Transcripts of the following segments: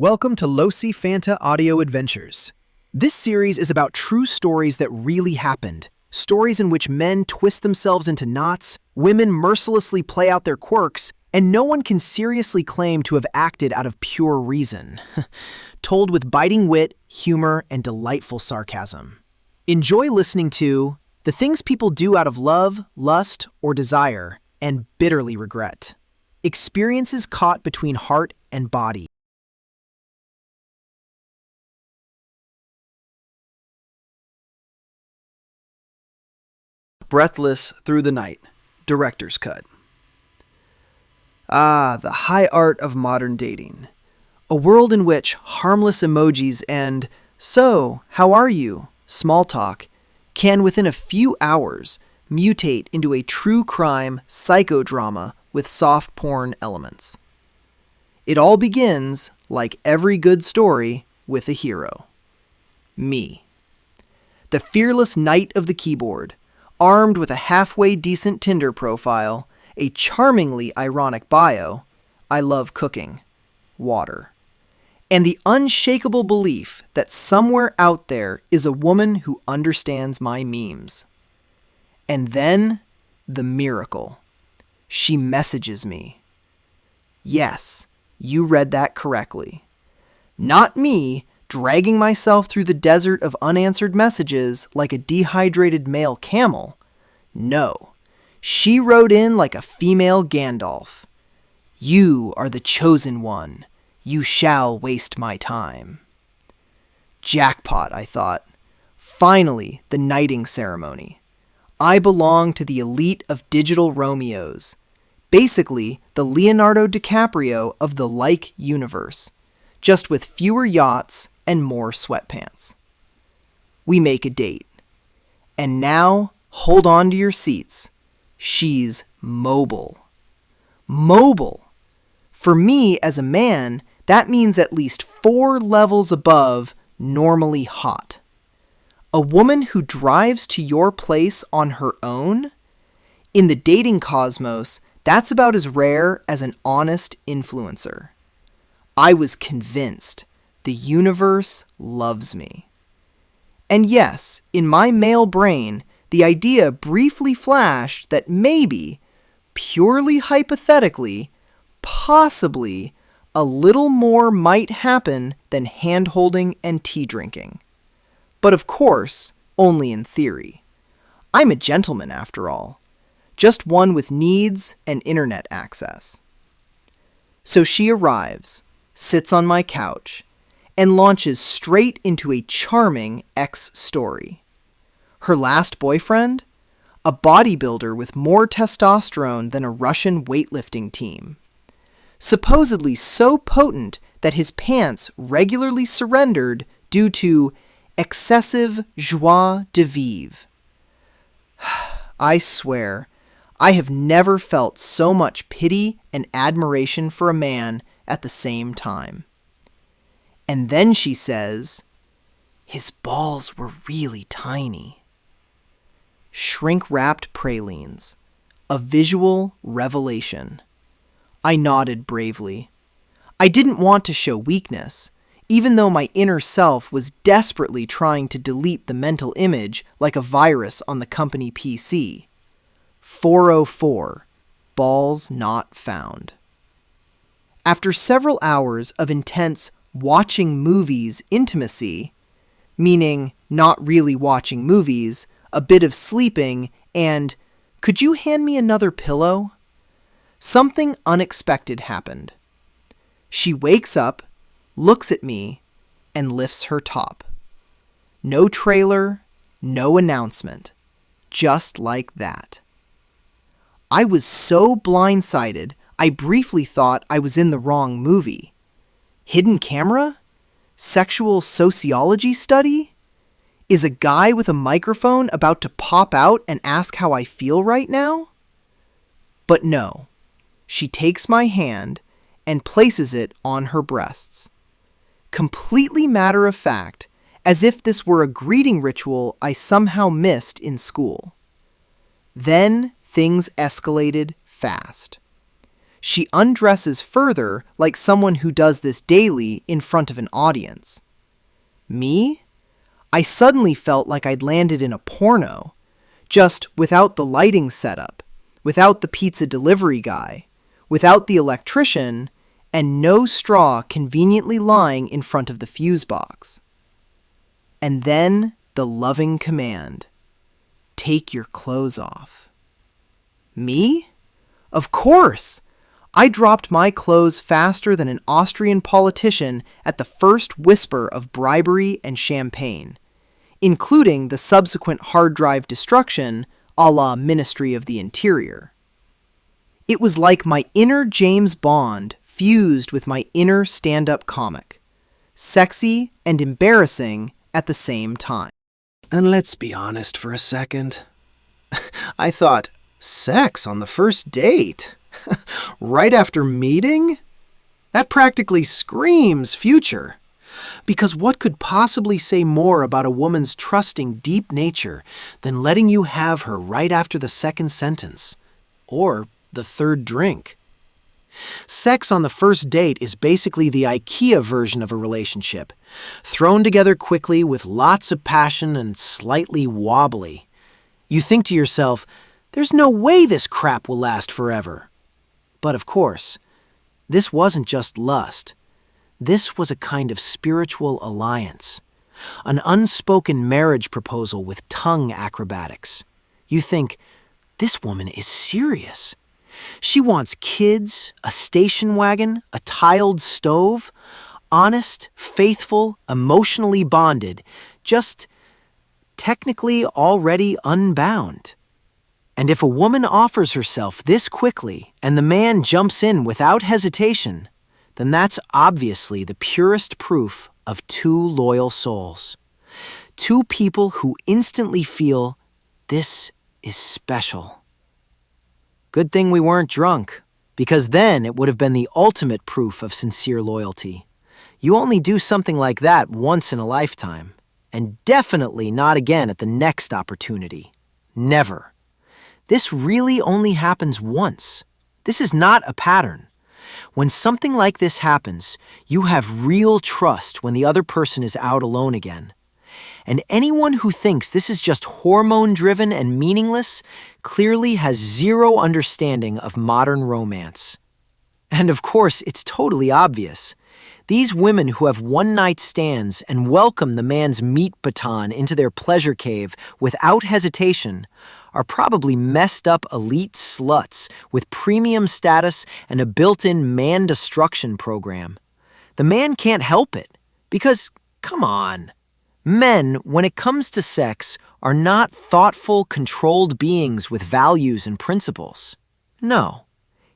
Welcome to Losi Fanta Audio Adventures. This series is about true stories that really happened. Stories in which men twist themselves into knots, women mercilessly play out their quirks, and no one can seriously claim to have acted out of pure reason. Told with biting wit, humor, and delightful sarcasm. Enjoy listening to the things people do out of love, lust, or desire, and bitterly regret. Experiences caught between heart and body. Breathless Through the Night, Director's Cut. Ah, the high art of modern dating. A world in which harmless emojis and, "So, how are you?" small talk can within a few hours mutate into a true crime psychodrama with soft porn elements. It all begins, like every good story, with a hero. Me. The fearless knight of the keyboard, armed with a halfway decent Tinder profile, a charmingly ironic bio, I love cooking, water, and the unshakable belief that somewhere out there is a woman who understands my memes. And then, the miracle. She messages me. Yes, you read that correctly. Not me dragging myself through the desert of unanswered messages like a dehydrated male camel. No, she wrote in like a female Gandalf. You are the chosen one. You shall waste my time. Jackpot, I thought. Finally, the knighting ceremony. I belong to the elite of digital Romeos. Basically, the Leonardo DiCaprio of the like universe, just with fewer yachts and more sweatpants. We make a date. And now, hold on to your seats. She's mobile. Mobile! For me, as a man, that means at least 4 levels above normally hot. A woman who drives to your place on her own? In the dating cosmos, that's about as rare as an honest influencer. I was convinced the universe loves me. And yes, in my male brain, the idea briefly flashed that maybe, purely hypothetically, possibly, a little more might happen than hand-holding and tea drinking. But of course, only in theory. I'm a gentleman after all, just one with needs and internet access. So she arrives, sits on my couch, and launches straight into a charming ex-story. Her last boyfriend? A bodybuilder with more testosterone than a Russian weightlifting team. Supposedly so potent that his pants regularly surrendered due to excessive joie de vivre. I swear, I have never felt so much pity and admiration for a man at the same time. And then she says, his balls were really tiny. Shrink-wrapped pralines. A visual revelation. I nodded bravely. I didn't want to show weakness, even though my inner self was desperately trying to delete the mental image like a virus on the company PC. 404. Balls not found. After several hours of intense watching movies intimacy, meaning not really watching movies, a bit of sleeping, and, could you hand me another pillow? Something unexpected happened. She wakes up, looks at me, and lifts her top. No trailer, no announcement. Just like that. I was so blindsided, I briefly thought I was in the wrong movie. Hidden camera? Sexual sociology study? Is a guy with a microphone about to pop out and ask how I feel right now? But no. She takes my hand and places it on her breasts. Completely matter of fact, as if this were a greeting ritual I somehow missed in school. Then things escalated fast. She undresses further like someone who does this daily in front of an audience. Me? I suddenly felt like I'd landed in a porno, just without the lighting setup, without the pizza delivery guy, without the electrician, and no straw conveniently lying in front of the fuse box. And then the loving command, take your clothes off. Me? Of course! I dropped my clothes faster than an Austrian politician at the first whisper of bribery and champagne, including the subsequent hard drive destruction a la Ministry of the Interior. It was like my inner James Bond fused with my inner stand-up comic, sexy and embarrassing at the same time. And let's be honest for a second. I thought, sex on the first date? Right after meeting? That practically screams future. Because what could possibly say more about a woman's trusting deep nature than letting you have her right after the second sentence? Or the third drink? Sex on the first date is basically the IKEA version of a relationship, thrown together quickly with lots of passion and slightly wobbly. You think to yourself, there's no way this crap will last forever. But of course, this wasn't just lust. This was a kind of spiritual alliance, an unspoken marriage proposal with tongue acrobatics. You think, this woman is serious. She wants kids, a station wagon, a tiled stove, honest, faithful, emotionally bonded, just technically already unbound. And if a woman offers herself this quickly and the man jumps in without hesitation, then that's obviously the purest proof of two loyal souls. Two people who instantly feel, this is special. Good thing we weren't drunk, because then it would have been the ultimate proof of sincere loyalty. You only do something like that once in a lifetime, and definitely not again at the next opportunity. Never. This really only happens once. This is not a pattern. When something like this happens, you have real trust when the other person is out alone again. And anyone who thinks this is just hormone-driven and meaningless clearly has zero understanding of modern romance. And of course, it's totally obvious. These women who have one-night stands and welcome the man's meat baton into their pleasure cave without hesitation are probably messed up elite sluts with premium status and a built-in man destruction program. The man can't help it, because, come on, men, when it comes to sex, are not thoughtful, controlled beings with values and principles. No,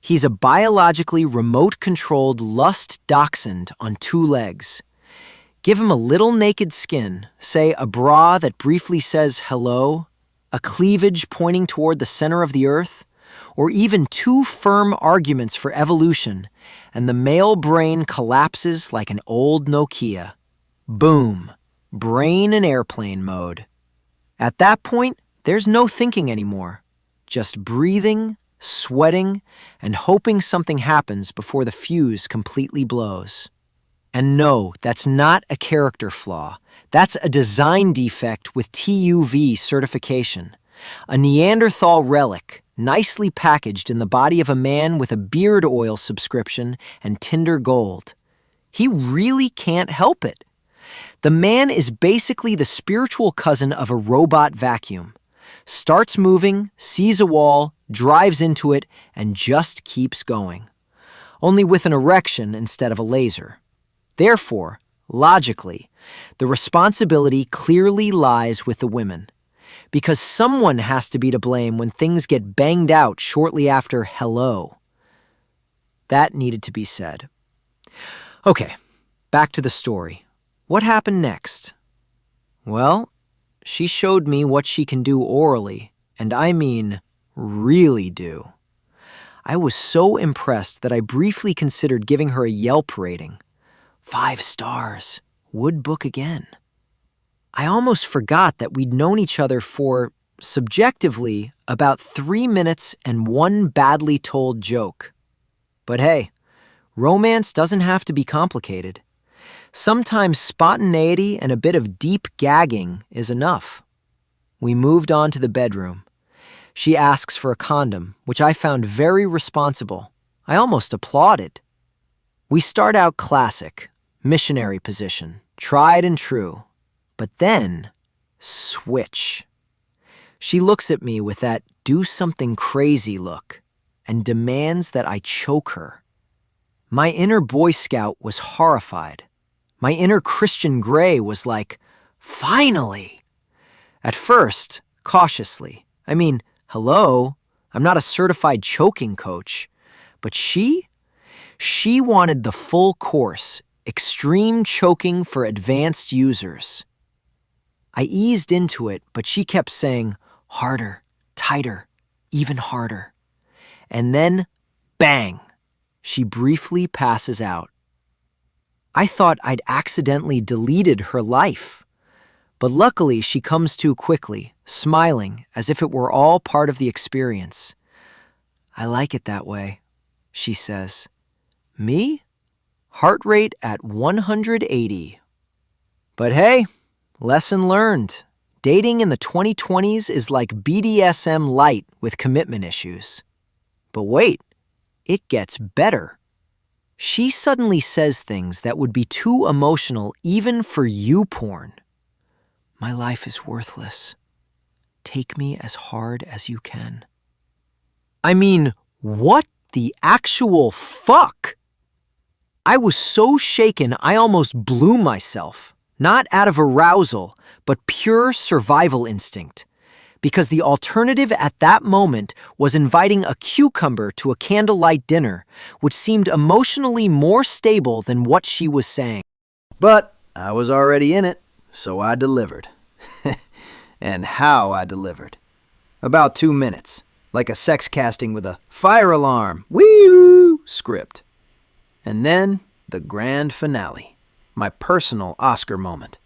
he's a biologically remote-controlled lust dachshund on two legs. Give him a little naked skin, say a bra that briefly says hello, a cleavage pointing toward the center of the earth, or even two firm arguments for evolution, and the male brain collapses like an old Nokia. Boom. Brain in airplane mode. At that point, there's no thinking anymore. Just breathing, sweating, and hoping something happens before the fuse completely blows. And no, that's not a character flaw. That's a design defect with TUV certification. A Neanderthal relic, nicely packaged in the body of a man with a beard oil subscription and Tinder Gold. He really can't help it. The man is basically the spiritual cousin of a robot vacuum. Starts moving, sees a wall, drives into it, and just keeps going. Only with an erection instead of a laser. Therefore, logically, the responsibility clearly lies with the women. Because someone has to be to blame when things get banged out shortly after hello. That needed to be said. Okay, back to the story. What happened next? Well, she showed me what she can do orally, and I mean really do. I was so impressed that I briefly considered giving her a Yelp rating. 5 stars. Would book again. I almost forgot that we'd known each other for, subjectively, about 3 minutes and one badly told joke. But hey, romance doesn't have to be complicated. Sometimes spontaneity and a bit of deep gagging is enough. We moved on to the bedroom. She asks for a condom, which I found very responsible. I almost applauded. We start out classic, missionary position, tried and true. But then, switch. She looks at me with that do something crazy look and demands that I choke her. My inner Boy Scout was horrified. My inner Christian Grey was like, finally! At first, cautiously. I mean, hello, I'm not a certified choking coach. But she wanted the full course, extreme choking for advanced users. I eased into it, but she kept saying, harder, tighter, even harder. And then, bang, she briefly passes out. I thought I'd accidentally deleted her life. But luckily, she comes to quickly, smiling as if it were all part of the experience. I like it that way, she says. Me? Heart rate at 180. But hey, lesson learned. Dating in the 2020s is like BDSM light with commitment issues. But wait, it gets better. She suddenly says things that would be too emotional even for you porn. My life is worthless. Take me as hard as you can. I mean, what the actual fuck? I was so shaken I almost blew myself, not out of arousal, but pure survival instinct. Because the alternative at that moment was inviting a cucumber to a candlelight dinner, which seemed emotionally more stable than what she was saying. But I was already in it, so I delivered. And how I delivered. About 2 minutes, like a sex casting with a fire alarm, wee-oo script. And then the grand finale, my personal Oscar moment.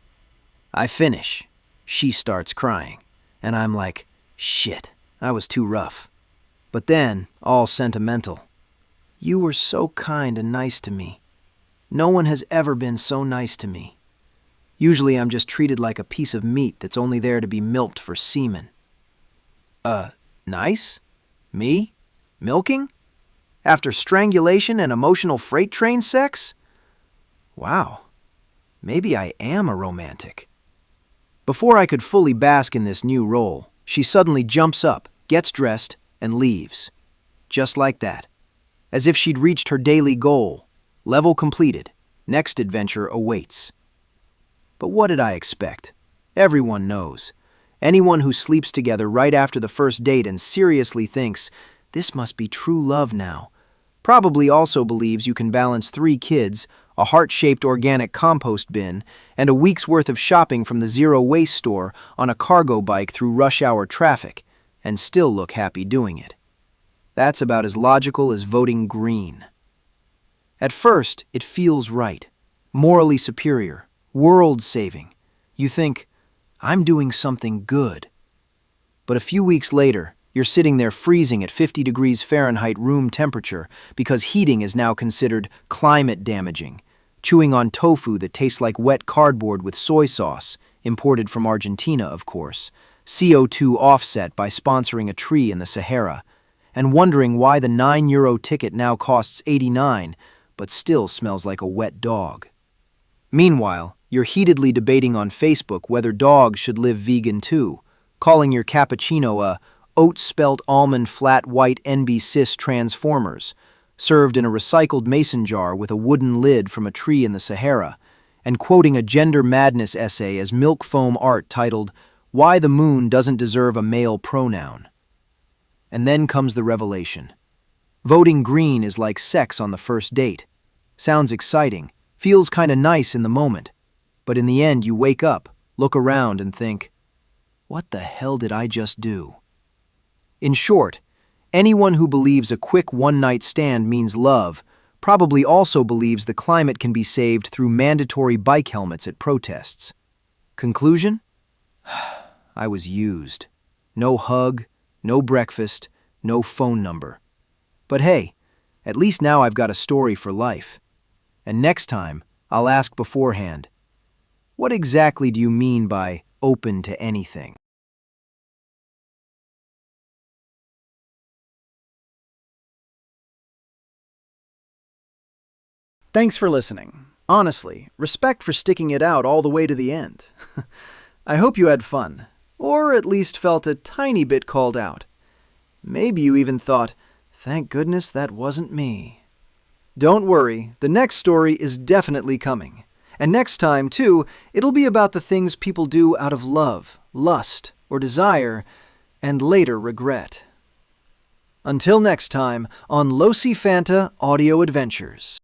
I finish, she starts crying, and I'm like, shit, I was too rough. But then, all sentimental. You were so kind and nice to me. No one has ever been so nice to me. Usually I'm just treated like a piece of meat that's only there to be milked for semen. Nice? Me? Milking? After strangulation and emotional freight train sex? Wow, maybe I am a romantic. Before I could fully bask in this new role, she suddenly jumps up, gets dressed, and leaves. Just like that. As if she'd reached her daily goal. Level completed. Next adventure awaits. But what did I expect? Everyone knows. Anyone who sleeps together right after the first date and seriously thinks, this must be true love now, probably also believes you can balance 3 kids, a heart-shaped organic compost bin, and a week's worth of shopping from the zero-waste store on a cargo bike through rush-hour traffic, and still look happy doing it. That's about as logical as voting green. At first, it feels right, morally superior, world-saving. You think, I'm doing something good. But a few weeks later, you're sitting there freezing at 50 degrees Fahrenheit room temperature because heating is now considered climate damaging, chewing on tofu that tastes like wet cardboard with soy sauce, imported from Argentina, of course, CO2 offset by sponsoring a tree in the Sahara, and wondering why the €9 ticket now costs 89, but still smells like a wet dog. Meanwhile, you're heatedly debating on Facebook whether dogs should live vegan too, calling your cappuccino a oat-spelt almond flat white NB cis transformers, served in a recycled mason jar with a wooden lid from a tree in the Sahara, and quoting a gender madness essay as milk foam art titled, Why the Moon Doesn't Deserve a Male Pronoun. And then comes the revelation. Voting green is like sex on the first date. Sounds exciting, feels kinda nice in the moment, but in the end you wake up, look around and think, what the hell did I just do? In short, anyone who believes a quick one-night stand means love probably also believes the climate can be saved through mandatory bike helmets at protests. Conclusion? I was used. No hug, no breakfast, no phone number. But hey, At least now I've got a story for life. And next time, I'll ask beforehand, what exactly do you mean by open to anything? Thanks for listening. Honestly, respect for sticking it out all the way to the end. I hope you had fun, or at least felt a tiny bit called out. Maybe you even thought, thank goodness that wasn't me. Don't worry, the next story is definitely coming. And next time, too, it'll be about the things people do out of love, lust, or desire, and later regret. Until next time on Losi Fanta Audio Adventures.